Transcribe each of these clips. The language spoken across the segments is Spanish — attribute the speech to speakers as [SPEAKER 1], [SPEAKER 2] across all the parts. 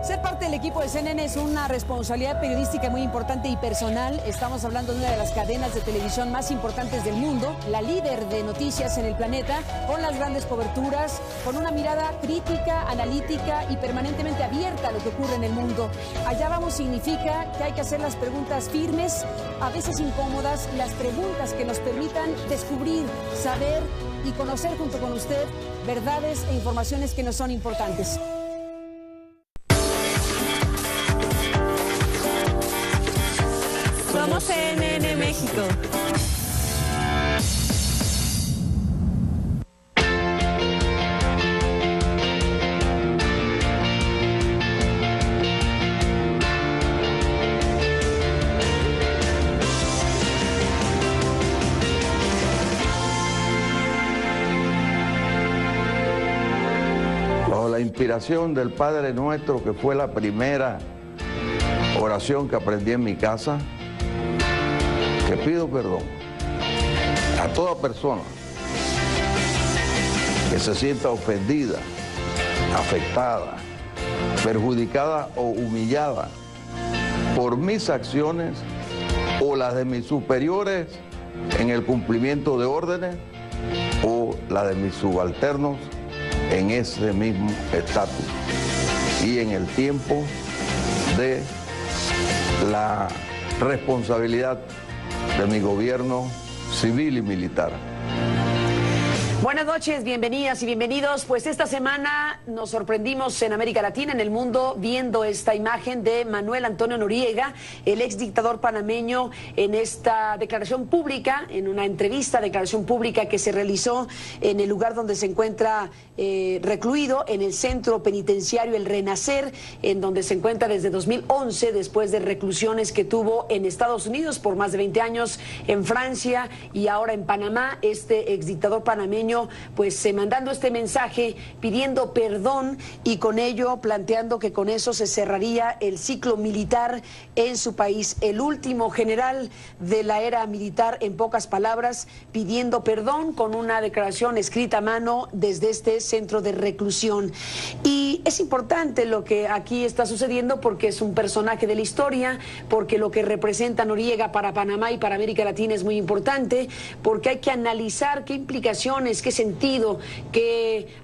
[SPEAKER 1] Ser parte del equipo de CNN es una responsabilidad periodística muy importante y personal. Estamos hablando de una de las cadenas de televisión más importantes del mundo, la líder de noticias en el planeta, con las grandes coberturas, con una mirada crítica, analítica y permanentemente abierta a lo que ocurre en el mundo. Allá vamos significa que hay que hacer las preguntas firmes, a veces incómodas, las preguntas que nos permitan descubrir, saber y conocer junto con usted verdades e informaciones que nos son importantes.
[SPEAKER 2] Somos CNN México.
[SPEAKER 3] Bajo la inspiración del Padre Nuestro, que fue la primera oración que aprendí en mi casa, que pido perdón a toda persona que se sienta ofendida, afectada, perjudicada o humillada por mis acciones o las de mis superiores en el cumplimiento de órdenes o la de mis subalternos en ese mismo estatus y en el tiempo de la responsabilidad de mi gobierno civil y militar.
[SPEAKER 1] Buenas noches, bienvenidas y bienvenidos. Pues esta semana nos sorprendimos en América Latina, en el mundo, viendo esta imagen de Manuel Antonio Noriega, el ex dictador panameño, en esta declaración pública, en una declaración pública que se realizó en el lugar donde se encuentra recluido, en el centro penitenciario El Renacer, en donde se encuentra desde 2011, después de reclusiones que tuvo en Estados Unidos por más de 20 años, en Francia y ahora en Panamá. Este ex dictador panameño pues mandando este mensaje pidiendo perdón y con ello planteando que con eso se cerraría el ciclo militar en su país. El último general de la era militar, en pocas palabras, pidiendo perdón con una declaración escrita a mano desde este centro de reclusión. Y es importante lo que aquí está sucediendo porque es un personaje de la historia, porque lo que representa Noriega para Panamá y para América Latina es muy importante, porque hay que analizar qué implicaciones, qué sentido,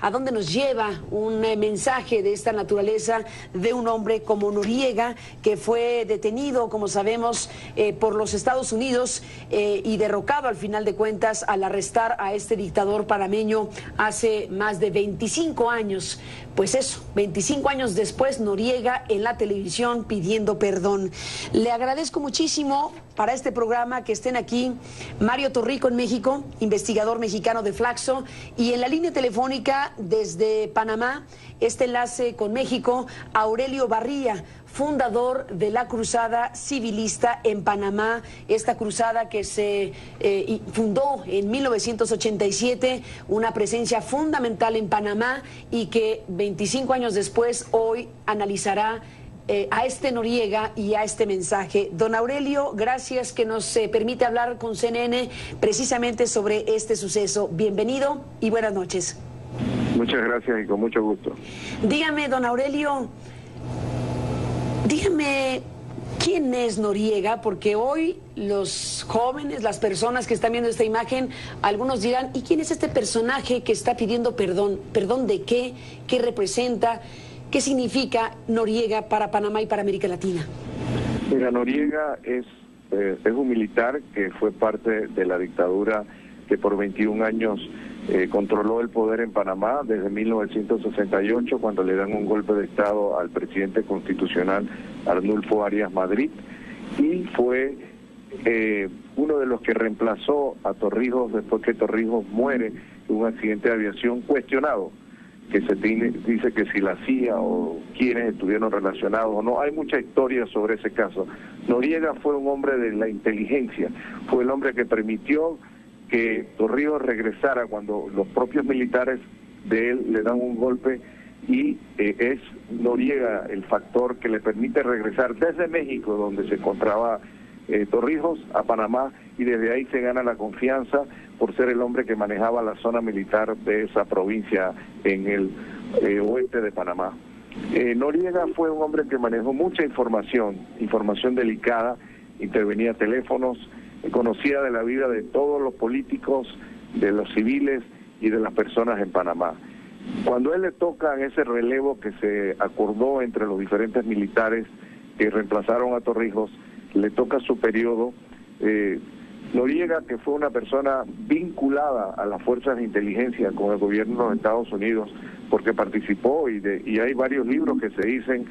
[SPEAKER 1] a dónde nos lleva un mensaje de esta naturaleza de un hombre como Noriega, que fue detenido, como sabemos, por los Estados Unidos y derrocado al final de cuentas al arrestar a este dictador panameño hace más de 25 años. Pues eso, 25 años después, Noriega en la televisión pidiendo perdón. Le agradezco muchísimo para este programa que estén aquí Mario Torrico en México, investigador mexicano de Flaxo, y en la línea telefónica desde Panamá, este enlace con México, Aurelio Barría, fundador de la Cruzada Civilista en Panamá, esta cruzada que se fundó en 1987, una presencia fundamental en Panamá y que 25 años después hoy analizará a este Noriega y a este mensaje. Don Aurelio, gracias que nos permite hablar con CNN precisamente sobre este suceso. Bienvenido y buenas noches.
[SPEAKER 4] Muchas gracias y con mucho gusto.
[SPEAKER 1] Dígame, don Aurelio, dígame, ¿quién es Noriega? Porque hoy los jóvenes, las personas que están viendo esta imagen, algunos dirán, ¿y quién es este personaje que está pidiendo perdón? ¿Perdón de qué? ¿Qué representa? ¿Qué significa Noriega para Panamá y para América Latina?
[SPEAKER 4] Mira, Noriega es un militar que fue parte de la dictadura que por 21 años controló el poder en Panamá desde 1968, cuando le dan un golpe de Estado al presidente constitucional Arnulfo Arias Madrid, y fue uno de los que reemplazó a Torrijos después que Torrijos muere en un accidente de aviación cuestionado, que se dice que si la CIA o quienes estuvieron relacionados o no. Hay mucha historia sobre ese caso. Noriega fue un hombre de la inteligencia, fue el hombre que permitió que Torrijos regresara cuando los propios militares de él le dan un golpe, y es Noriega el factor que le permite regresar desde México, donde se encontraba Torrijos, a Panamá, y desde ahí se gana la confianza por ser el hombre que manejaba la zona militar de esa provincia en el oeste de Panamá. Noriega fue un hombre que manejó mucha información delicada, intervenía teléfonos, conocía de la vida de todos los políticos, de los civiles y de las personas en Panamá. Cuando a él le toca ese relevo que se acordó entre los diferentes militares que reemplazaron a Torrijos, le toca su periodo, Noriega, que fue una persona vinculada a las fuerzas de inteligencia con el gobierno de los Estados Unidos, porque participó y hay varios libros que se dicen,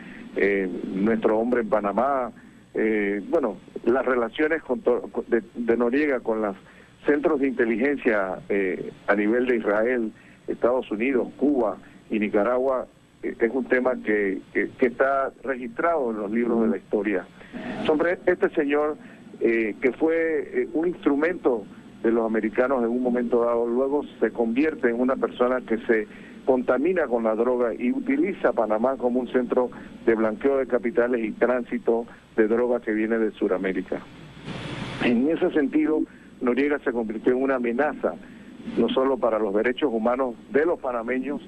[SPEAKER 4] Nuestro hombre en Panamá, bueno, las relaciones de Noriega con los centros de inteligencia a nivel de Israel, Estados Unidos, Cuba y Nicaragua, es un tema que está registrado en los libros de la historia. Sobre este señor, que fue un instrumento de los americanos en un momento dado, luego se convierte en una persona que se contamina con la droga y utiliza Panamá como un centro de blanqueo de capitales y tránsito de droga que viene de Sudamérica. En ese sentido, Noriega se convirtió en una amenaza, no solo para los derechos humanos de los panameños,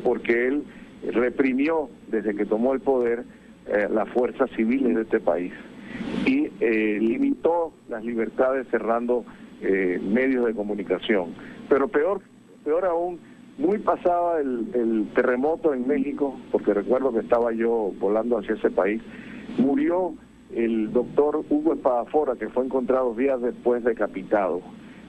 [SPEAKER 4] porque él reprimió desde que tomó el poder las fuerzas civiles de este país y limitó las libertades cerrando medios de comunicación. Pero peor aún, muy pasaba el terremoto en México, porque recuerdo que estaba yo volando hacia ese país, murió el doctor Hugo Espadafora, que fue encontrado días después decapitado.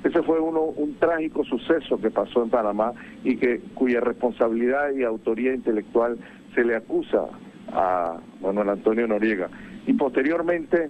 [SPEAKER 4] Ese fue un trágico suceso que pasó en Panamá y cuya responsabilidad y autoría intelectual se le acusa a Manuel Antonio Noriega. Y posteriormente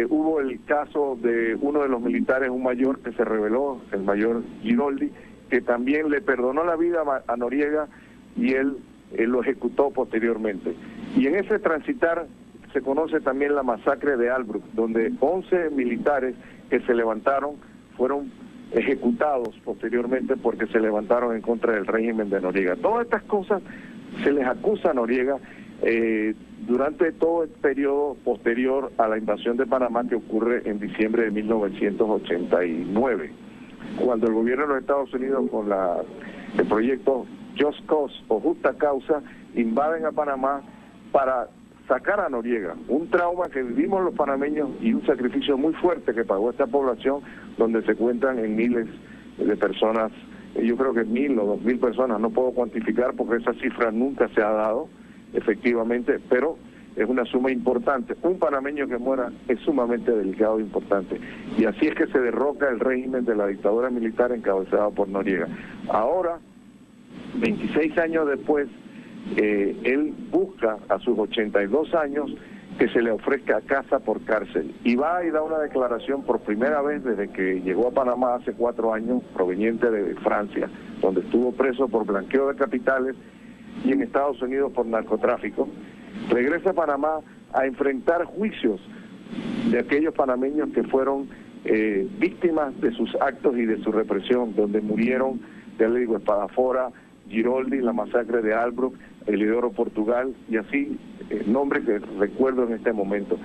[SPEAKER 4] hubo el caso de uno de los militares, un mayor que se reveló, el mayor Giroldi, que también le perdonó la vida a Noriega y él lo ejecutó posteriormente. Y en ese transitar se conoce también la masacre de Albrook, donde 11 militares que se levantaron fueron ejecutados posteriormente porque se levantaron en contra del régimen de Noriega. Todas estas cosas se les acusa a Noriega durante todo el periodo posterior a la invasión de Panamá, que ocurre en diciembre de 1989, cuando el gobierno de los Estados Unidos, con el proyecto Just Cause o Justa Causa, invaden a Panamá para sacar a Noriega. Un trauma que vivimos los panameños y un sacrificio muy fuerte que pagó esta población, donde se cuentan en miles de personas. Yo creo que 1.000 o 2.000 personas, no puedo cuantificar porque esa cifra nunca se ha dado efectivamente, pero es una suma importante. Un panameño que muera es sumamente delicado e importante. Y así es que se derroca el régimen de la dictadura militar encabezada por Noriega. Ahora, 26 años después, él busca a sus 82 años que se le ofrezca casa por cárcel. Y va y da una declaración por primera vez desde que llegó a Panamá hace 4 años, proveniente de Francia, donde estuvo preso por blanqueo de capitales y en Estados Unidos por narcotráfico. Regresa a Panamá a enfrentar juicios de aquellos panameños que fueron víctimas de sus actos y de su represión, donde murieron, ya le digo, Espadafora, Giroldi, la masacre de Albrook, Elidoro Portugal, y así, nombres que recuerdo en este momento.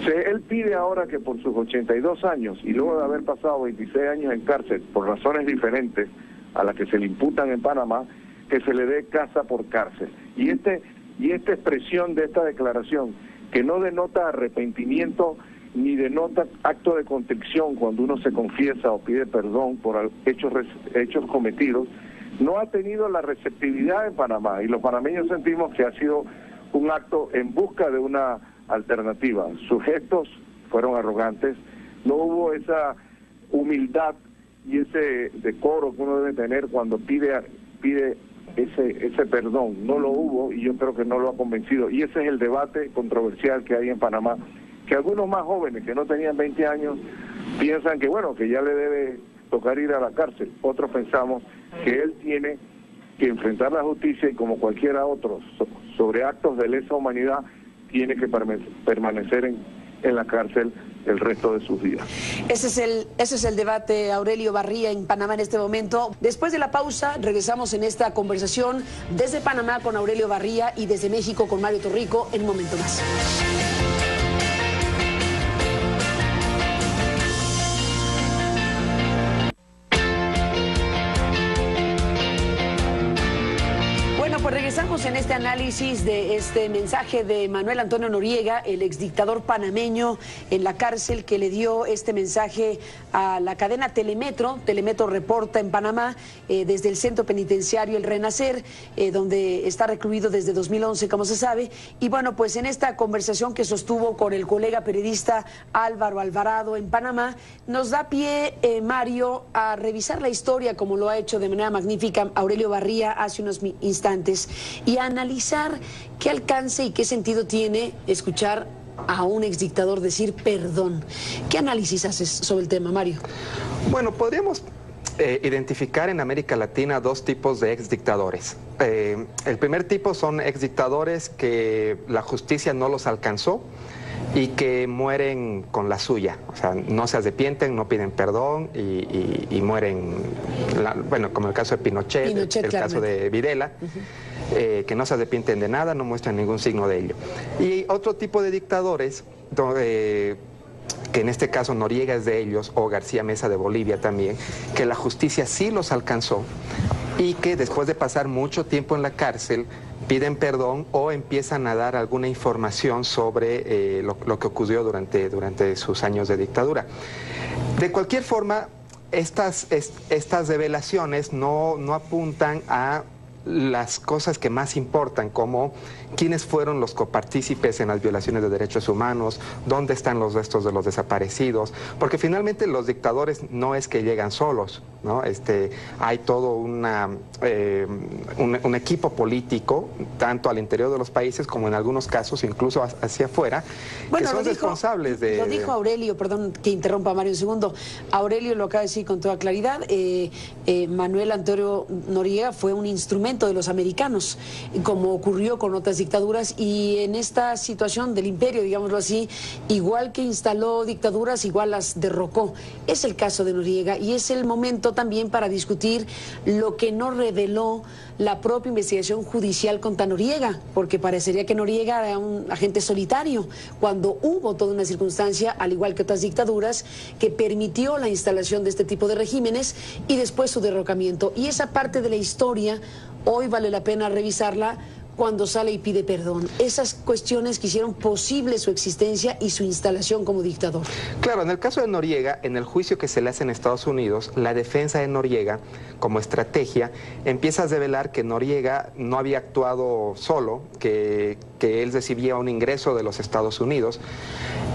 [SPEAKER 4] Él pide ahora que por sus 82 años, y luego de haber pasado 26 años en cárcel, por razones diferentes a las que se le imputan en Panamá, que se le dé casa por cárcel. Y esta expresión de esta declaración, que no denota arrepentimiento ni denota acto de contrición cuando uno se confiesa o pide perdón por hechos cometidos, no ha tenido la receptividad en Panamá, y los panameños sentimos que ha sido un acto en busca de una alternativa. Sus gestos fueron arrogantes, no hubo esa humildad y ese decoro que uno debe tener cuando pide ese perdón. No lo hubo, y yo creo que no lo ha convencido, y ese es el debate controversial que hay en Panamá, que algunos más jóvenes que no tenían 20 años piensan que bueno, que ya le debe tocar ir a la cárcel. Otros pensamos que él tiene que enfrentar la justicia y, como cualquiera otro sobre actos de lesa humanidad, tiene que permanecer en la cárcel el resto de sus días.
[SPEAKER 1] Ese es el debate, Aurelio Barría, en Panamá en este momento. Después de la pausa, regresamos en esta conversación desde Panamá con Aurelio Barría y desde México con Mario Torrico en un momento más. Regresamos en este análisis de este mensaje de Manuel Antonio Noriega, el exdictador panameño en la cárcel, que le dio este mensaje a la cadena Telemetro. Telemetro reporta en Panamá desde el centro penitenciario El Renacer, donde está recluido desde 2011, como se sabe. Y bueno, pues en esta conversación que sostuvo con el colega periodista Álvaro Alvarado en Panamá, nos da pie, Mario, a revisar la historia, como lo ha hecho de manera magnífica Aurelio Barría hace unos instantes, y a analizar qué alcance y qué sentido tiene escuchar a un exdictador decir perdón. ¿Qué análisis haces sobre el tema, Mario?
[SPEAKER 2] Bueno, podríamos identificar en América Latina dos tipos de exdictadores. El primer tipo son exdictadores que la justicia no los alcanzó y que mueren con la suya, o sea, no se arrepienten, no piden perdón y mueren, bueno, como el caso de Pinochet, el caso de Videla, que no se arrepienten de nada, no muestran ningún signo de ello. Y otro tipo de dictadores, que en este caso Noriega es de ellos, o García Mesa de Bolivia también, que la justicia sí los alcanzó y que después de pasar mucho tiempo en la cárcel piden perdón o empiezan a dar alguna información sobre lo que ocurrió durante sus años de dictadura. De cualquier forma, estas revelaciones no apuntan a las cosas que más importan, como quiénes fueron los copartícipes en las violaciones de derechos humanos, dónde están los restos de los desaparecidos, porque finalmente los dictadores no es que llegan solos, ¿no? Hay todo un equipo político, tanto al interior de los países como en algunos casos incluso hacia afuera, bueno, que son responsables de...
[SPEAKER 1] Lo dijo Aurelio, perdón que interrumpa, Mario, un segundo. Aurelio lo acaba de decir con toda claridad. Manuel Antonio Noriega fue un instrumento de los americanos, como ocurrió con otras dictaduras, y en esta situación del imperio, digámoslo así, igual que instaló dictaduras, igual las derrocó. Es el caso de Noriega, y es el momento también para discutir lo que no reveló la propia investigación judicial contra Noriega, porque parecería que Noriega era un agente solitario, cuando hubo toda una circunstancia, al igual que otras dictaduras, que permitió la instalación de este tipo de regímenes y después su derrocamiento. Y esa parte de la historia hoy vale la pena revisarla cuando sale y pide perdón. Esas cuestiones que hicieron posible su existencia y su instalación como dictador.
[SPEAKER 2] Claro, en el caso de Noriega, en el juicio que se le hace en Estados Unidos, la defensa de Noriega, como estrategia, empieza a revelar que Noriega no había actuado solo, que él recibía un ingreso de los Estados Unidos,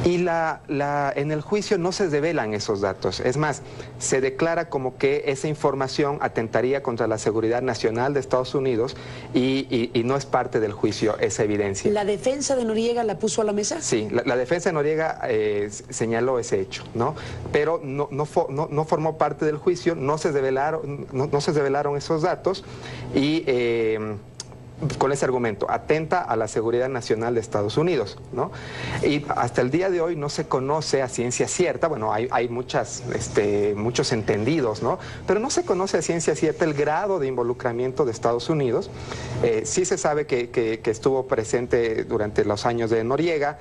[SPEAKER 2] y en el juicio no se revelan esos datos. Es más, se declara como que esa información atentaría contra la seguridad nacional de Estados Unidos y no es parte del juicio esa evidencia.
[SPEAKER 1] ¿La defensa de Noriega la puso a la mesa?
[SPEAKER 2] Sí, la defensa de Noriega señaló ese hecho, ¿no? Pero no formó parte del juicio, no se revelaron esos datos y... con ese argumento, atenta a la seguridad nacional de Estados Unidos, ¿no? Y hasta el día de hoy no se conoce a ciencia cierta, bueno, hay muchos entendidos, ¿no? Pero no se conoce a ciencia cierta el grado de involucramiento de Estados Unidos. Sí se sabe que estuvo presente durante los años de Noriega.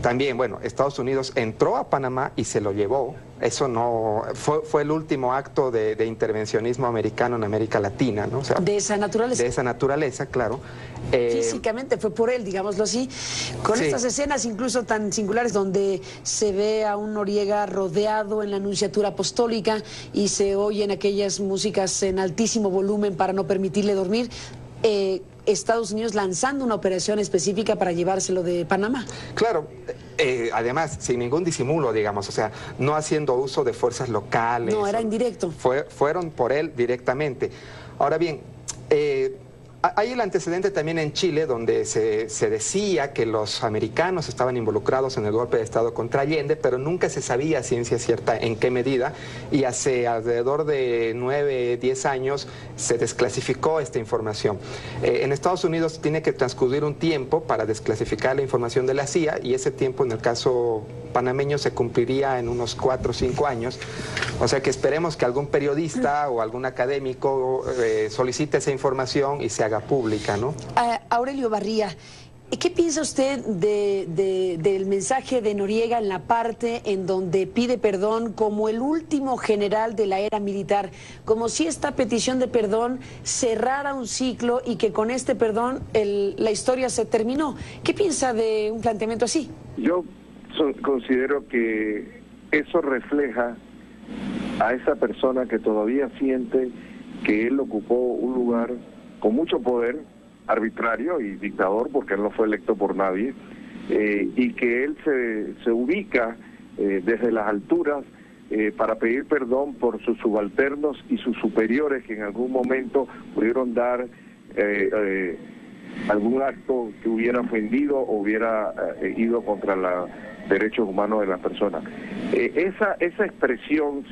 [SPEAKER 2] También, bueno, Estados Unidos entró a Panamá y se lo llevó. Eso no fue el último acto de intervencionismo americano en América Latina, ¿no? O sea,
[SPEAKER 1] de esa naturaleza.
[SPEAKER 2] De esa naturaleza, claro.
[SPEAKER 1] Físicamente fue por él, digámoslo así, con
[SPEAKER 2] sí.
[SPEAKER 1] Estas escenas incluso tan singulares donde se ve a un Noriega rodeado en la Nunciatura Apostólica y se oyen aquellas músicas en altísimo volumen para no permitirle dormir. Estados Unidos lanzando una operación específica para llevárselo de Panamá.
[SPEAKER 2] Claro, además, sin ningún disimulo, digamos, o sea, no haciendo uso de fuerzas locales.
[SPEAKER 1] No, era indirecto.
[SPEAKER 2] Fueron por él directamente. Ahora bien, hay el antecedente también en Chile, donde se decía que los americanos estaban involucrados en el golpe de Estado contra Allende, pero nunca se sabía a ciencia cierta en qué medida, y hace alrededor de 9, 10 años se desclasificó esta información. En Estados Unidos tiene que transcurrir un tiempo para desclasificar la información de la CIA, y ese tiempo en el caso panameño se cumpliría en unos 4 o 5 años, o sea que esperemos que algún periodista o algún académico solicite esa información y se haga pública, ¿no?
[SPEAKER 1] Aurelio Barría, ¿Qué piensa usted del mensaje de Noriega en la parte en donde pide perdón como el último general de la era militar? Como si esta petición de perdón cerrara un ciclo y que con este perdón la historia se terminó. ¿Qué piensa de un planteamiento así?
[SPEAKER 4] Yo considero que eso refleja a esa persona que todavía siente que él ocupó un lugar con mucho poder, arbitrario y dictador, porque él no fue electo por nadie, y que él se ubica desde las alturas para pedir perdón por sus subalternos y sus superiores que en algún momento pudieron dar algún acto que hubiera ofendido o hubiera ido contra los derechos humanos de las personas. Esa expresión,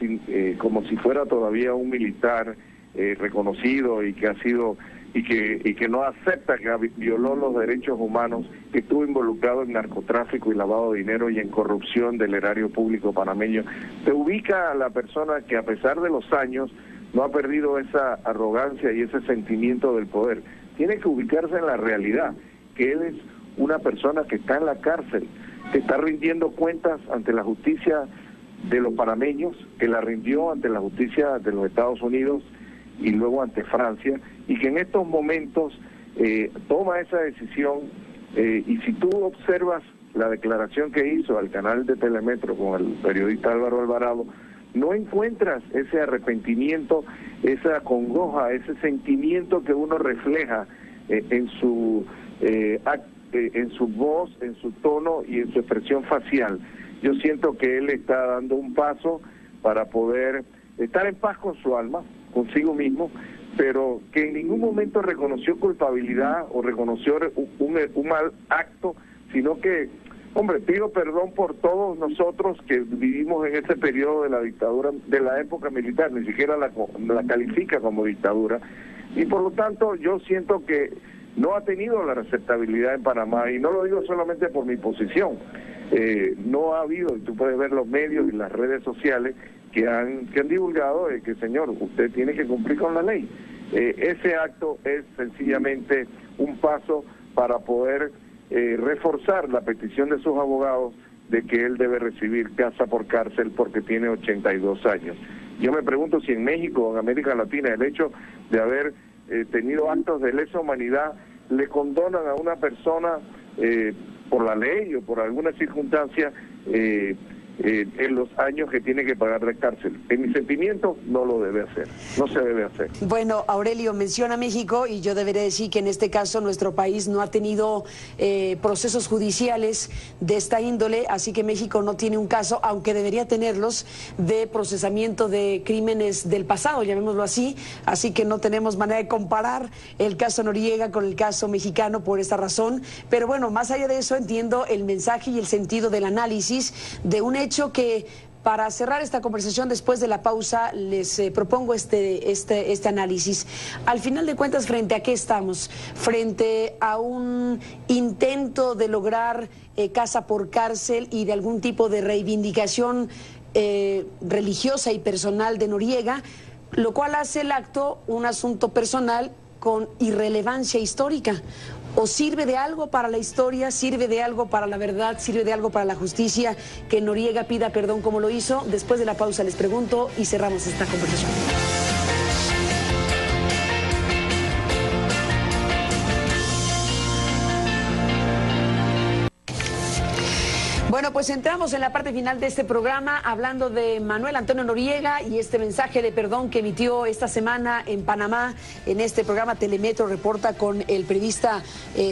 [SPEAKER 4] como si fuera todavía un militar reconocido y que ha sido y que no acepta que violó los derechos humanos, que estuvo involucrado en narcotráfico y lavado de dinero y en corrupción del erario público panameño, te ubica a la persona que a pesar de los años no ha perdido esa arrogancia y ese sentimiento del poder. Tiene que ubicarse en la realidad, que él es una persona que está en la cárcel, que está rindiendo cuentas ante la justicia de los panameños, que la rindió ante la justicia de los Estados Unidos y luego ante Francia, y que en estos momentos toma esa decisión, y si tú observas la declaración que hizo al canal de Telemetro con el periodista Álvaro Alvarado, no encuentras ese arrepentimiento, esa congoja, ese sentimiento que uno refleja en su voz, en su tono y en su expresión facial. Yo siento que él está dando un paso para poder estar en paz con su alma, consigo mismo, pero que en ningún momento reconoció culpabilidad o reconoció un mal acto, sino que, hombre, pido perdón por todos nosotros que vivimos en ese periodo de la dictadura, de la época militar, ni siquiera la califica como dictadura, y por lo tanto yo siento que no ha tenido la aceptabilidad en Panamá, y no lo digo solamente por mi posición, no ha habido, y tú puedes ver los medios y las redes sociales que han divulgado que, señor, usted tiene que cumplir con la ley. Ese acto es sencillamente un paso para poder reforzar la petición de sus abogados de que él debe recibir casa por cárcel porque tiene 82 años. Yo me pregunto si en México o en América Latina el hecho de haber tenido actos de lesa humanidad le condonan a una persona por la ley o por alguna circunstancia en los años que tiene que pagar de cárcel. En mi sentimiento no lo debe hacer, no se debe hacer.
[SPEAKER 1] Bueno, Aurelio menciona México y yo deberé decir que en este caso nuestro país no ha tenido procesos judiciales de esta índole, así que México no tiene un caso, aunque debería tenerlos, de procesamiento de crímenes del pasado, llamémoslo así que no tenemos manera de comparar el caso Noriega con el caso mexicano por esta razón, pero bueno, más allá de eso entiendo el mensaje y el sentido del análisis de un hecho que, para cerrar esta conversación después de la pausa, les propongo este análisis. Al final de cuentas, ¿frente a qué estamos? Frente a un intento de lograr casa por cárcel y de algún tipo de reivindicación religiosa y personal de Noriega, lo cual hace el acto un asunto personal con irrelevancia histórica. ¿O sirve de algo para la historia, sirve de algo para la verdad, sirve de algo para la justicia que Noriega pida perdón como lo hizo? Después de la pausa les pregunto y cerramos esta conversación. Bueno, pues entramos en la parte final de este programa hablando de Manuel Antonio Noriega y este mensaje de perdón que emitió esta semana en Panamá. En este programa Telemetro reporta con el periodista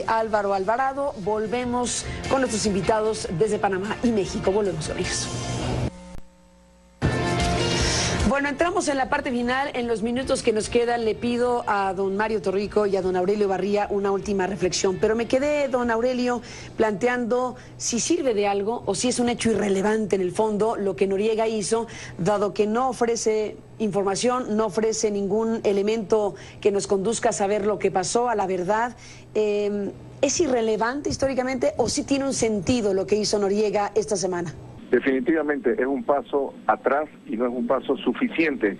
[SPEAKER 1] Álvaro Alvarado. Volvemos con nuestros invitados desde Panamá y México. Volvemos con ellos. Bueno, entramos en la parte final. En los minutos que nos quedan le pido a don Mario Torrico y a don Aurelio Barría una última reflexión, pero me quedé, don Aurelio, planteando si sirve de algo o si es un hecho irrelevante en el fondo lo que Noriega hizo, dado que no ofrece información, no ofrece ningún elemento que nos conduzca a saber lo que pasó, a la verdad. ¿Es irrelevante históricamente o sí tiene un sentido lo que hizo Noriega esta semana?
[SPEAKER 4] Definitivamente es un paso atrás y no es un paso suficiente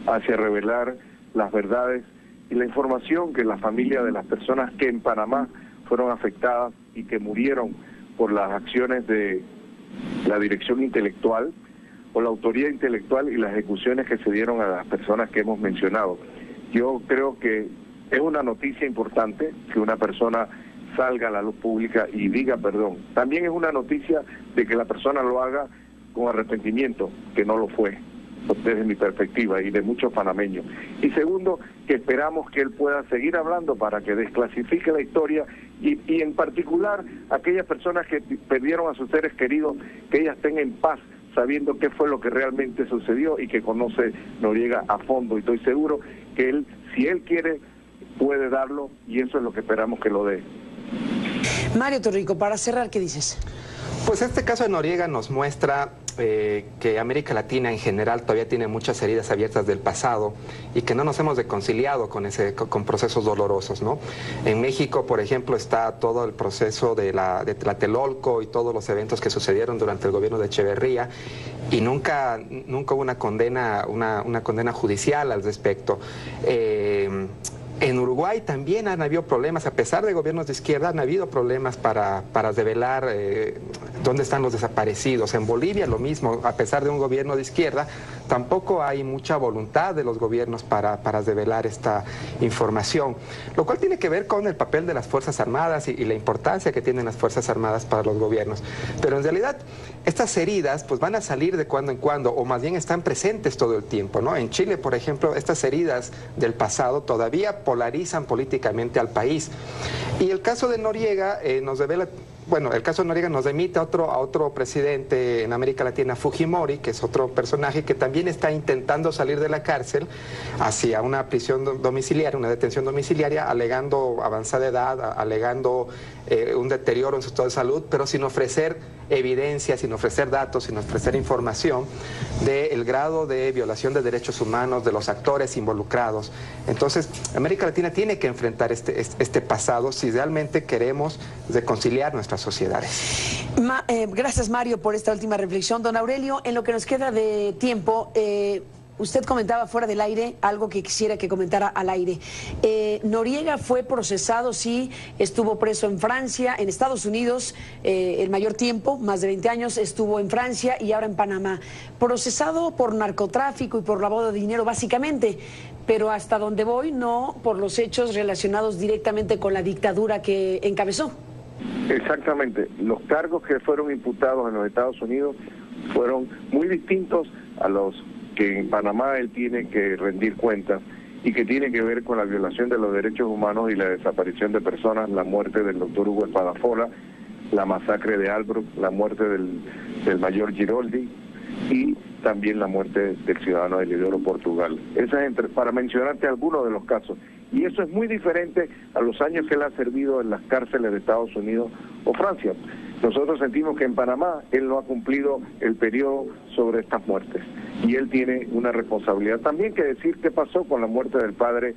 [SPEAKER 4] hacia revelar las verdades y la información que la familia de las personas que en Panamá fueron afectadas y que murieron por las acciones de la dirección intelectual o la autoría intelectual y las ejecuciones que se dieron a las personas que hemos mencionado. Yo creo que es una noticia importante que una persona salga a la luz pública y diga perdón. También es una noticia de que la persona lo haga con arrepentimiento, que no lo fue, desde mi perspectiva y de muchos panameños. Y segundo, que esperamos que él pueda seguir hablando para que desclasifique la historia y en particular aquellas personas que perdieron a sus seres queridos, que ellas estén en paz sabiendo qué fue lo que realmente sucedió y que conoce Noriega a fondo. Y estoy seguro que él, si él quiere, puede darlo y eso es lo que esperamos que lo dé.
[SPEAKER 1] Mario Torrico, para cerrar, ¿qué dices?
[SPEAKER 2] Pues este caso de Noriega nos muestra que América Latina en general todavía tiene muchas heridas abiertas del pasado y que no nos hemos reconciliado con procesos dolorosos, ¿no? En México, por ejemplo, está todo el proceso de Tlatelolco y todos los eventos que sucedieron durante el gobierno de Echeverría y nunca hubo una condena judicial al respecto. En Uruguay también han habido problemas, a pesar de gobiernos de izquierda, han habido problemas para revelar dónde están los desaparecidos. En Bolivia lo mismo, a pesar de un gobierno de izquierda, tampoco hay mucha voluntad de los gobiernos para revelar esta información, lo cual tiene que ver con el papel de las Fuerzas Armadas y la importancia que tienen las Fuerzas Armadas para los gobiernos. Pero en realidad estas heridas pues van a salir de cuando en cuando, o más bien están presentes todo el tiempo, ¿no? En Chile, por ejemplo, estas heridas del pasado todavía polarizan políticamente al país. Y el caso de Noriega nos revela, bueno, el caso de Noriega nos remite a otro presidente en América Latina, Fujimori, que es otro personaje que también está intentando salir de la cárcel hacia una prisión domiciliaria, una detención domiciliaria, alegando avanzada edad, alegando un deterioro en su estado de salud, pero sin ofrecer evidencia, sin ofrecer datos, sin ofrecer información del grado de violación de derechos humanos de los actores involucrados. Entonces, América Latina tiene que enfrentar este pasado si realmente queremos reconciliar nuestras sociedades.
[SPEAKER 1] Gracias, Mario, por esta última reflexión. Don Aurelio, en lo que nos queda de tiempo, usted comentaba fuera del aire algo que quisiera que comentara al aire. Noriega fue procesado, sí, estuvo preso en Francia, en Estados Unidos, el mayor tiempo, más de 20 años, estuvo en Francia y ahora en Panamá. Procesado por narcotráfico y por lavado de dinero, básicamente, pero hasta donde voy, no por los hechos relacionados directamente con la dictadura que encabezó.
[SPEAKER 4] Exactamente. Los cargos que fueron imputados en los Estados Unidos fueron muy distintos a los que en Panamá él tiene que rendir cuentas y que tiene que ver con la violación de los derechos humanos y la desaparición de personas, la muerte del doctor Hugo Espadafola, la masacre de Albrook, la muerte del mayor Giroldi y también la muerte del ciudadano de Eliodoro Portugal. Esa es para mencionarte algunos de los casos. Y eso es muy diferente a los años que él ha servido en las cárceles de Estados Unidos o Francia. Nosotros sentimos que en Panamá él no ha cumplido el periodo sobre estas muertes y él tiene una responsabilidad. También que decir qué pasó con la muerte del padre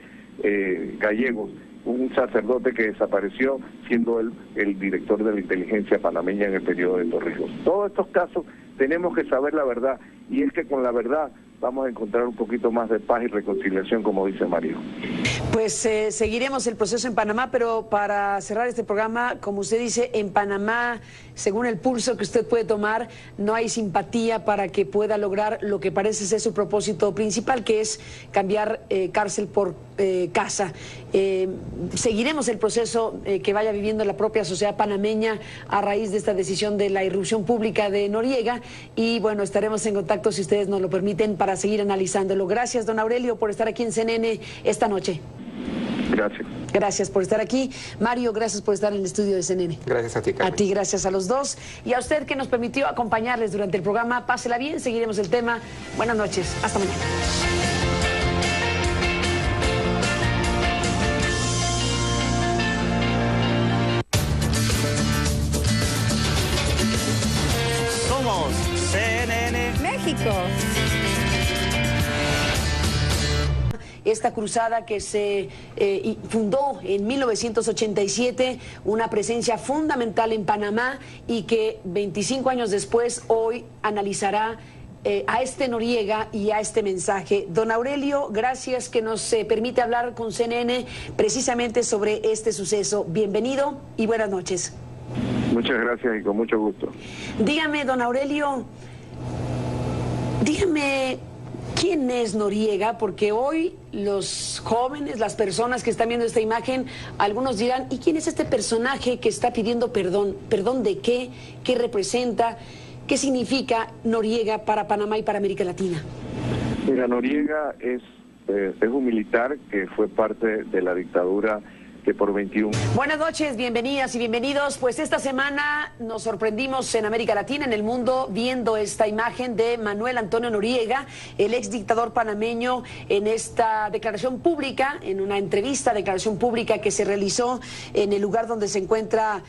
[SPEAKER 4] Gallegos, un sacerdote que desapareció siendo él el director de la inteligencia panameña en el periodo de Torrijos. Todos estos casos tenemos que saber la verdad y es que con la verdad vamos a encontrar un poquito más de paz y reconciliación, como dice Mario.
[SPEAKER 1] Pues seguiremos el proceso en Panamá, pero para cerrar este programa, como usted dice, en Panamá, según el pulso que usted puede tomar, no hay simpatía para que pueda lograr lo que parece ser su propósito principal, que es cambiar cárcel por casa. Seguiremos el proceso que vaya viviendo la propia sociedad panameña a raíz de esta decisión de la irrupción pública de Noriega y bueno, estaremos en contacto si ustedes nos lo permiten para seguir analizándolo. Gracias, don Aurelio, por estar aquí en CNN esta noche.
[SPEAKER 4] Gracias.
[SPEAKER 1] Gracias por estar aquí. Mario, gracias por estar en el estudio de CNN.
[SPEAKER 2] Gracias a ti, Carmen.
[SPEAKER 1] A ti, gracias a los dos. Y a usted que nos permitió acompañarles durante el programa. Pásela bien, seguiremos el tema. Buenas noches. Hasta mañana.
[SPEAKER 5] Somos CNN México.
[SPEAKER 1] Esta cruzada que se fundó en 1987, una presencia fundamental en Panamá y que 25 años después, hoy analizará a este Noriega y a este mensaje. Don Aurelio, gracias que nos permite hablar con CNN precisamente sobre este suceso. Bienvenido y buenas noches.
[SPEAKER 4] Muchas gracias y con mucho gusto.
[SPEAKER 1] Dígame, don Aurelio, dígame, ¿quién es Noriega? Porque hoy los jóvenes, las personas que están viendo esta imagen, algunos dirán, ¿y quién es este personaje que está pidiendo perdón? ¿Perdón de qué? ¿Qué representa? ¿Qué significa Noriega para Panamá y para América Latina?
[SPEAKER 4] Mira, Noriega es un militar que fue parte de la dictadura que por 21...
[SPEAKER 1] Buenas noches, bienvenidas y bienvenidos. Pues esta semana nos sorprendimos en América Latina, en el mundo, viendo esta imagen de Manuel Antonio Noriega, el ex dictador panameño, en esta declaración pública, en una declaración pública que se realizó en el lugar donde se encuentra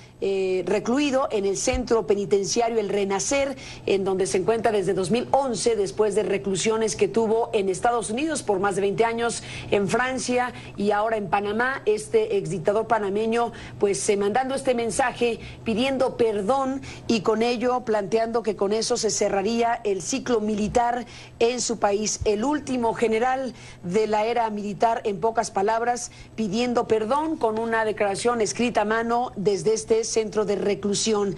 [SPEAKER 1] recluido, en el centro penitenciario El Renacer, en donde se encuentra desde 2011, después de reclusiones que tuvo en Estados Unidos por más de 20 años, en Francia y ahora en Panamá. Este exdictador panameño, pues mandando este mensaje, pidiendo perdón y con ello planteando que con eso se cerraría el ciclo militar en su país. El último general de la era militar, en pocas palabras, pidiendo perdón con una declaración escrita a mano desde este centro de reclusión.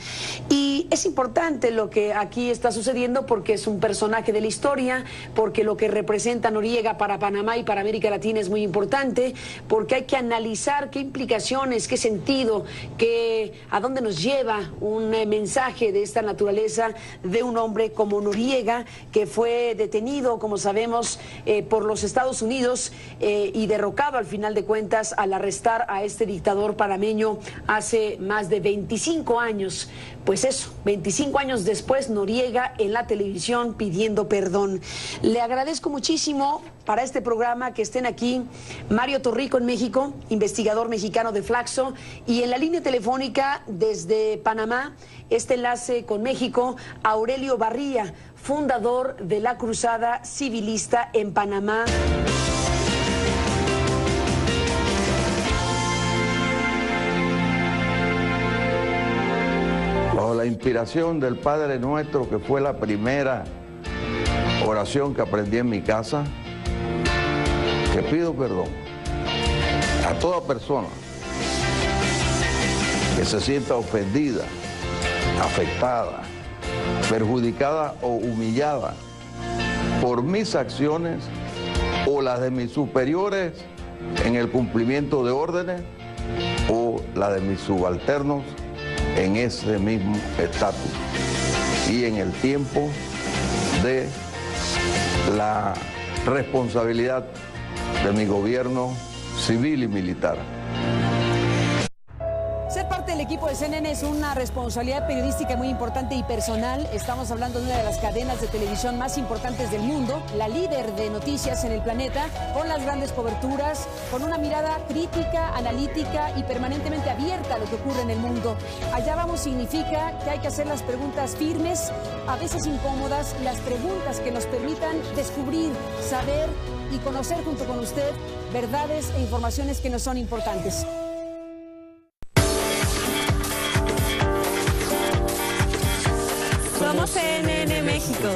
[SPEAKER 1] Y es importante lo que aquí está sucediendo porque es un personaje de la historia, porque lo que representa Noriega para Panamá y para América Latina es muy importante, porque hay que analizar qué implicaciones, qué sentido, a dónde nos lleva un mensaje de esta naturaleza de un hombre como Noriega, que fue detenido, como sabemos, por los Estados Unidos y derrocado al final de cuentas al arrestar a este dictador panameño hace más de 25 años. Pues eso, 25 años después, Noriega en la televisión pidiendo perdón. Le agradezco muchísimo para este programa que estén aquí Mario Torrico en México, investigador mexicano de Flaxo, y en la línea telefónica desde Panamá, este enlace con México, Aurelio Barría, fundador de la Cruzada Civilista en Panamá.
[SPEAKER 3] Bajo la inspiración del Padre Nuestro, que fue la primera oración que aprendí en mi casa, que pido perdón a toda persona que se sienta ofendida, afectada, perjudicada o humillada por mis acciones o las de mis superiores en el cumplimiento de órdenes o la de mis subalternos en ese mismo estatus y en el tiempo de la responsabilidad de mi gobierno civil y militar.
[SPEAKER 1] Ser parte del equipo de CNN es una responsabilidad periodística muy importante y personal. Estamos hablando de una de las cadenas de televisión más importantes del mundo, la líder de noticias en el planeta, con las grandes coberturas, con una mirada crítica, analítica y permanentemente abierta a lo que ocurre en el mundo. Allá vamos significa que hay que hacer las preguntas firmes, a veces incómodas, las preguntas que nos permitan descubrir, saber y conocer junto con usted verdades e informaciones que nos son importantes.
[SPEAKER 6] Somos CNN México.